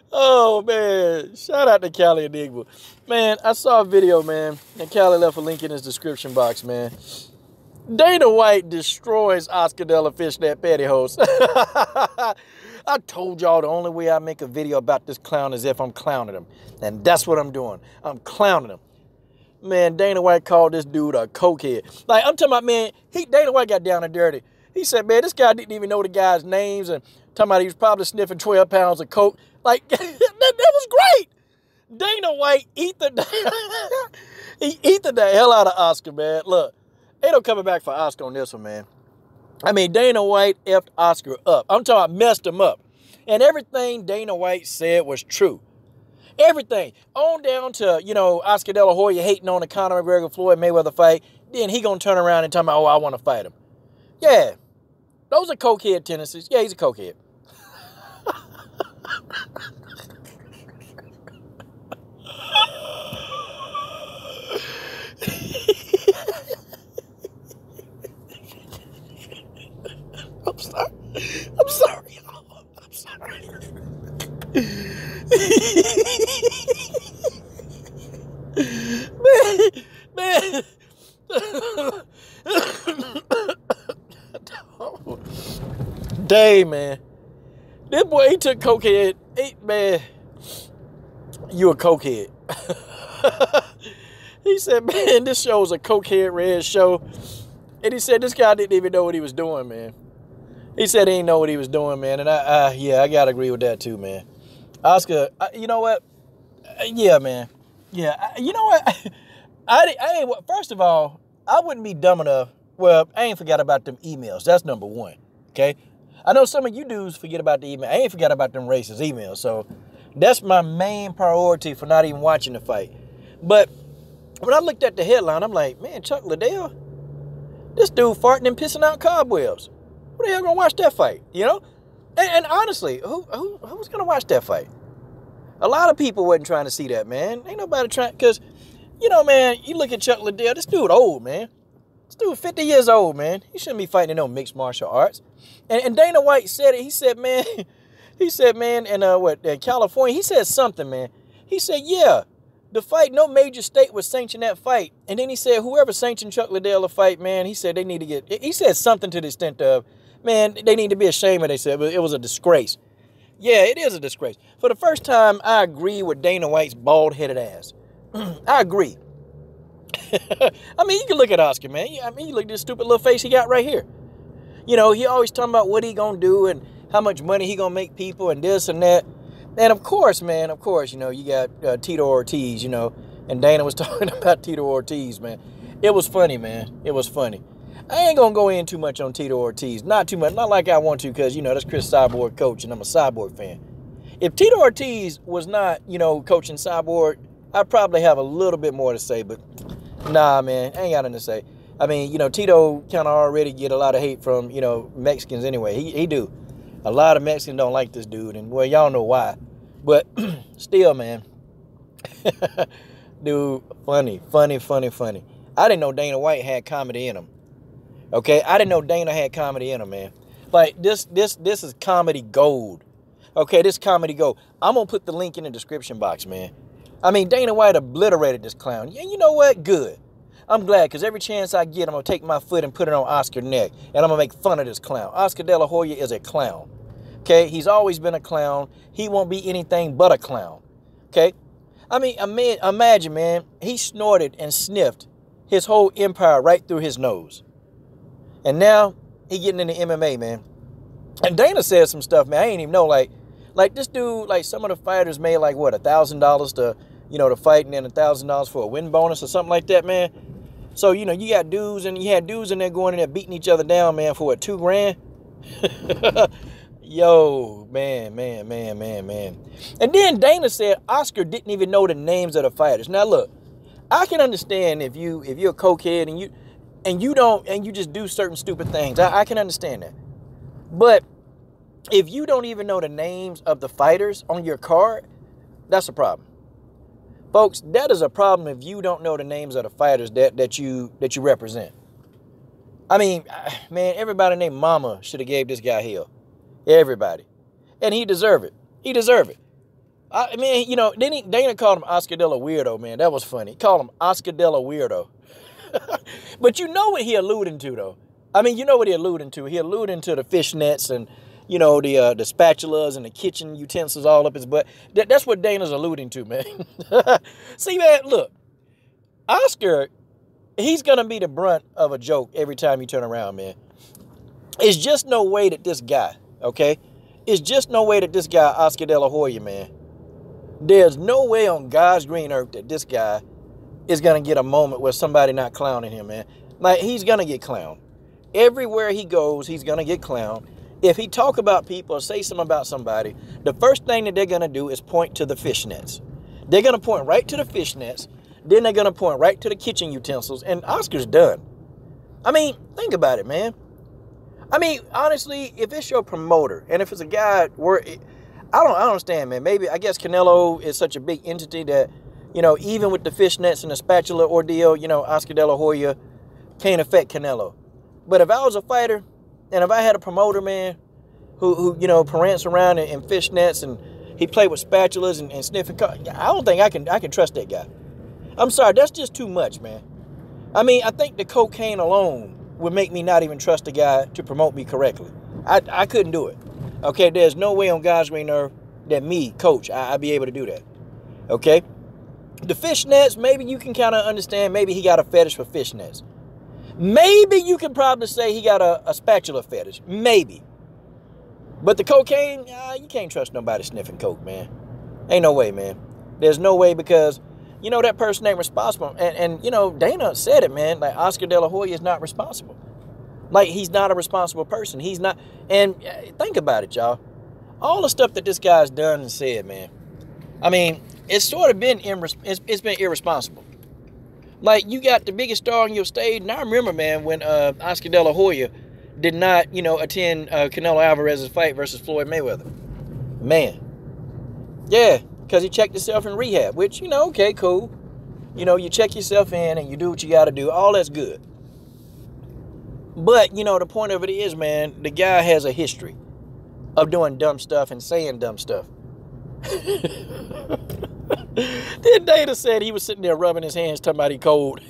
Oh man, shout out to Cali Enigma. Man, I saw a video, man, and Cali left a link in his description box, man. Dana White destroys Oscar De La Fishnet pantyhose. I told y'all the only way I make a video about this clown is if I'm clowning him. And that's what I'm doing. I'm clowning him. Man, Dana White called this dude a cokehead. Like, I'm talking about, man, Dana White got down and dirty. He said, man, this guy didn't even know the guy's names, and talking about he was probably sniffing 12 pounds of coke. Like, that was great. Dana White ethered the hell out of Oscar, man. Look, ain't no coming back for Oscar on this one, man. I mean, Dana White effed Oscar up. I'm talking about messed him up. And everything Dana White said was true. Everything. On down to, Oscar De La Hoya hating on the Conor McGregor Floyd Mayweather fight. Then he gonna turn around and tell me, oh, I want to fight him. Yeah. Those are cokehead tendencies. Yeah, he's a cokehead. I'm sorry. I'm sorry. I'm sorry. Man. Dang, man. This boy, he took cokehead. Man, you a cokehead. He said, man, this show is a cokehead red show. And he said this guy didn't even know what he was doing, man. He said he didn't know what he was doing, man. And I gotta agree with that too, man. Oscar, you know what? Yeah, man. Yeah, you know what? First of all, I wouldn't be dumb enough. Well, I ain't forgot about them emails. That's number one, okay? I know some of you dudes forget about the email. I ain't forgot about them racist emails. So that's my main priority for not even watching the fight. But when I looked at the headline, I'm like, man, Chuck Liddell, this dude farting and pissing out cobwebs. Who the hell gonna watch that fight? And honestly, who's gonna watch that fight? A lot of people wasn't trying to see that, man. Ain't nobody trying, because, man, you look at Chuck Liddell, this dude old, man. This dude 50 years old, man. He shouldn't be fighting in no mixed martial arts. And Dana White said it. He said, man, in California, he said something, man. He said, yeah, the fight, no major state would sanction that fight. And then he said, whoever sanctioned Chuck Liddell a fight, man, he said they need to he said something to the extent of, man, they need to be ashamed of themselves. It was a disgrace. Yeah, it is a disgrace. For the first time, I agree with Dana White's bald-headed ass. I agree. I mean, you can look at Oscar, man. I mean, you look at this stupid little face he got right here. He always talking about what he gonna do and how much money he gonna make people and this and that. And of course, man, you got Tito Ortiz, and Dana was talking about Tito Ortiz, man. It was funny, man. It was funny. I ain't gonna go in too much on Tito Ortiz. Not too much. Not like I want to, because, that's Chris Cyborg coach, and I'm a Cyborg fan. If Tito Ortiz was not, coaching Cyborg, I'd probably have a little bit more to say, but nah, man, I ain't got nothing to say. I mean, Tito kind of already get a lot of hate from, Mexicans anyway. He do. A lot of Mexicans don't like this dude, and, well, y'all know why. But still, man, dude, funny. I didn't know Dana White had comedy in him. Okay, I didn't know Dana had comedy in him, man. Like, this is comedy gold. Okay, this comedy gold. I'm going to put the link in the description box, man. I mean, Dana White obliterated this clown. And you know what? Good. I'm glad, because every chance I get, I'm going to take my foot and put it on Oscar's neck, and I'm going to make fun of this clown. Oscar De La Hoya is a clown. Okay, he's always been a clown. He won't be anything but a clown. Okay? I mean, imagine, man, he snorted and sniffed his whole empire right through his nose. And now he getting into MMA, man. And Dana said some stuff, man, I ain't even know, like this dude, like some of the fighters made like what, $1,000 to, to fight, and then $1,000 for a win bonus or something like that, man. So, you got dudes, and you had dudes in there going in there beating each other down, man, for what, $2,000? Yo, man. And then Dana said Oscar didn't even know the names of the fighters. Now look, I can understand if you're a cokehead and you just do certain stupid things. I can understand that. But If you don't even know the names of the fighters on your card, that's a problem. Folks, that is a problem if you don't know the names of the fighters that you represent. I mean, man, everybody named Mama should have gave this guy hell. Everybody. And he deserved it. He deserved it. I mean, you know, Dana called him Oscar De La Weirdo, man. That was funny. He called him Oscar De La Weirdo. But you know what he alluding to, though. I mean, you know what he alluding to. He alluding to the fishnets and, you know, the spatulas and the kitchen utensils all up his butt. That's what Dana's alluding to, man. See, man, look. Oscar, he's going to be the brunt of a joke every time you turn around, man. It's just no way that this guy, okay? It's just no way that this guy, Oscar De La Hoya, man. There's no way on God's green earth that this guy is going to get a moment where somebody not clowning him, man. Like, he's going to get clowned. Everywhere he goes, he's going to get clowned. If he talk about people or say something about somebody, the first thing that they're going to do is point to the fishnets. They're going to point right to the fishnets. Then they're going to point right to the kitchen utensils. And Oscar's done. I mean, think about it, man. I mean, honestly, if it's your promoter and if it's a guy where... I don't understand, man. Maybe, I guess Canelo is such a big entity that, you know, even with the fishnets and the spatula ordeal, you know, Oscar De La Hoya can't affect Canelo. But if I was a fighter and if I had a promoter, man, who you know, parents around in fishnets and he played with spatulas and sniffing, I don't think I can trust that guy. I'm sorry, that's just too much, man. I mean, I think the cocaine alone would make me not even trust a guy to promote me correctly. I couldn't do it. Okay, there's no way on God's green earth that me, coach, I'd be able to do that. Okay? The fishnets, maybe you can kind of understand. Maybe he got a fetish for fishnets. Maybe you can probably say he got a spatula fetish. Maybe. But the cocaine, you can't trust nobody sniffing coke, man. Ain't no way, man. There's no way because, you know, that person ain't responsible. And you know, Dana said it, man. Like, Oscar De La Hoya is not responsible. Like, he's not a responsible person. He's not. And think about it, y'all. All the stuff that this guy's done and said, man. I mean, it's sort of been it's been irresponsible. Like, you got the biggest star on your stage. And I remember, man, when Oscar De La Hoya did not, you know, attend Canelo Alvarez's fight versus Floyd Mayweather. Man. Yeah, because he checked himself in rehab, which, you know, okay, cool. You know, you check yourself in and you do what you got to do. All that's good. But, you know, the point of it is, man, the guy has a history of doing dumb stuff and saying dumb stuff. Then Dana said he was sitting there rubbing his hands talking about he cold.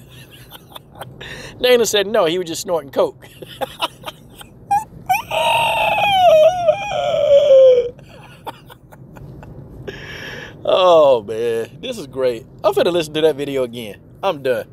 Dana said no, he was just snorting coke. Oh, man, this is great. I'm finna listen to that video again. I'm done.